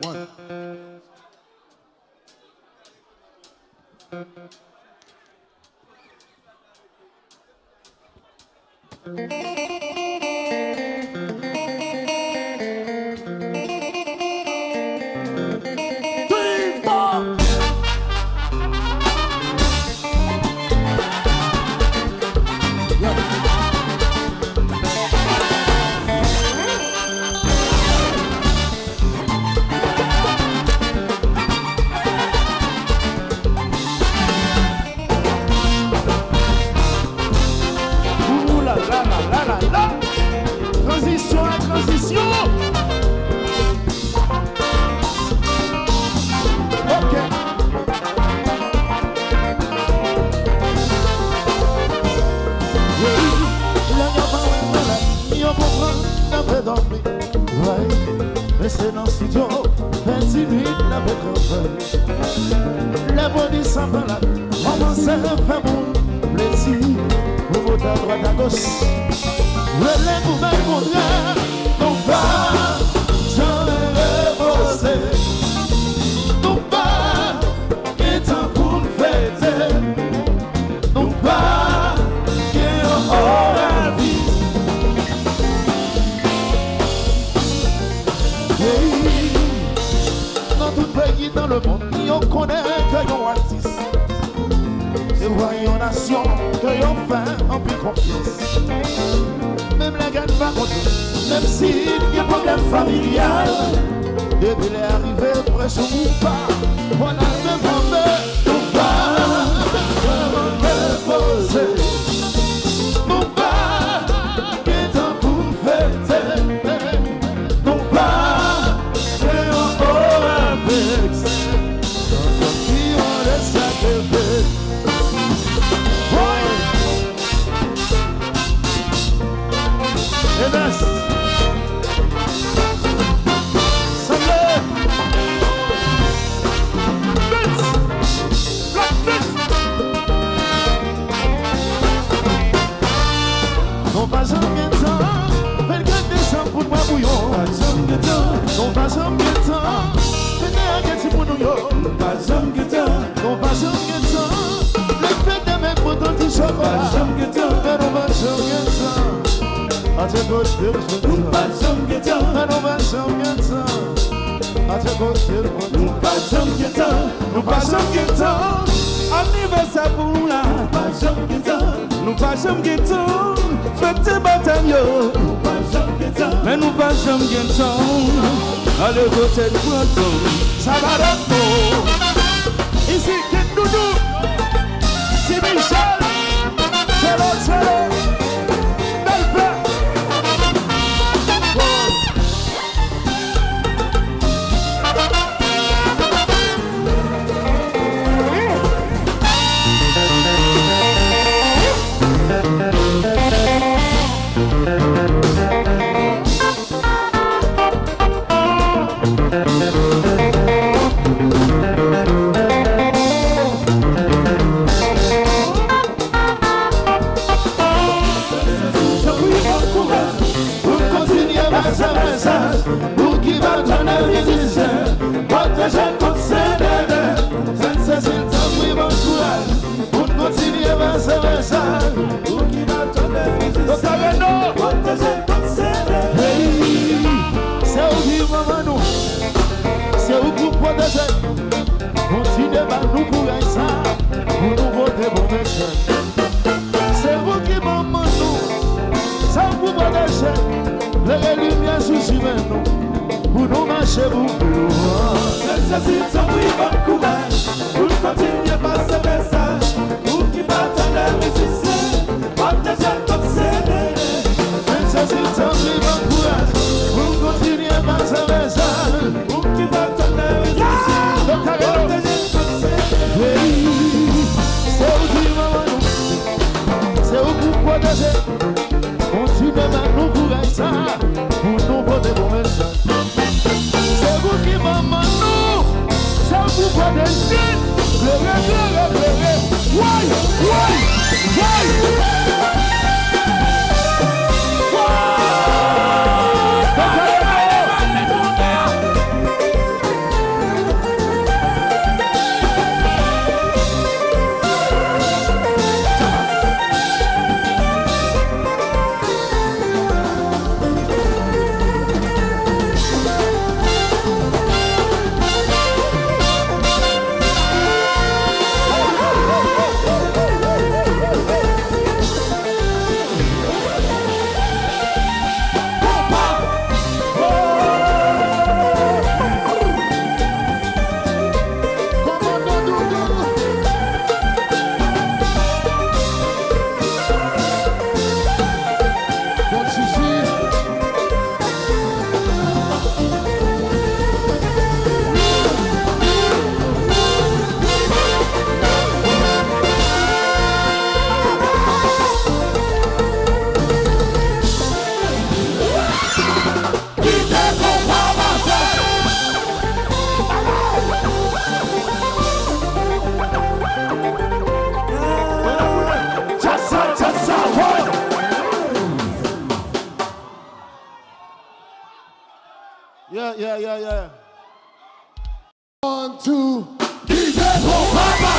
One. Dans le monde, on connaît que yon artiste. C'est voyons nation, que yon fait en plus confiance. Même la gagne va compter, même s'il y a problème familial. Depuis les arrivées, presque ou pas, voilà le même problème. Nous pas, vraiment reposer. Nous pas, qu'il temps pour fêter. Nous pas, que yon aura avec. Nous passons le temps, anniversaire pour là. Nous passons le temps, fête de bataille. Mais nous passons le temps, allez voter le printemps. Ça va d'abord. Ici, Ken Doudou, c'est Michel, c'est l'autre. Pour qui va donner les musiciens, protéger contre ces délais. C'est le temps pour bon courage, pour continuer à se message. Pour qui va donner les musiciens, protéger contre ces délais. C'est où qui va nous, c'est où pour protéger. Continuez à nous courir ça, pour nous voter pour message. C'est vous qui va nous, ça vous protéger. Les lumières sous nous, pour nous marcher pour nous. C'est ça, oui, bon courage, pour continuer par ce message, pour qui battent les musiciens, protéger comme c'est. C'est ça, oui, bon courage, pour continuer par ce message, pour qui battent les musiciens, protéger comme c'est. C'est où qui va nous, c'est où pour protéger. Continuez à nous courir ça, pour nous voter pour message. C'est vous qui m'amènez nous, c'est vous protéger. Pleurez. Why? Why? 1, 2, qui fait ton papa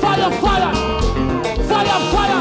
Fire, fire, fire, fire.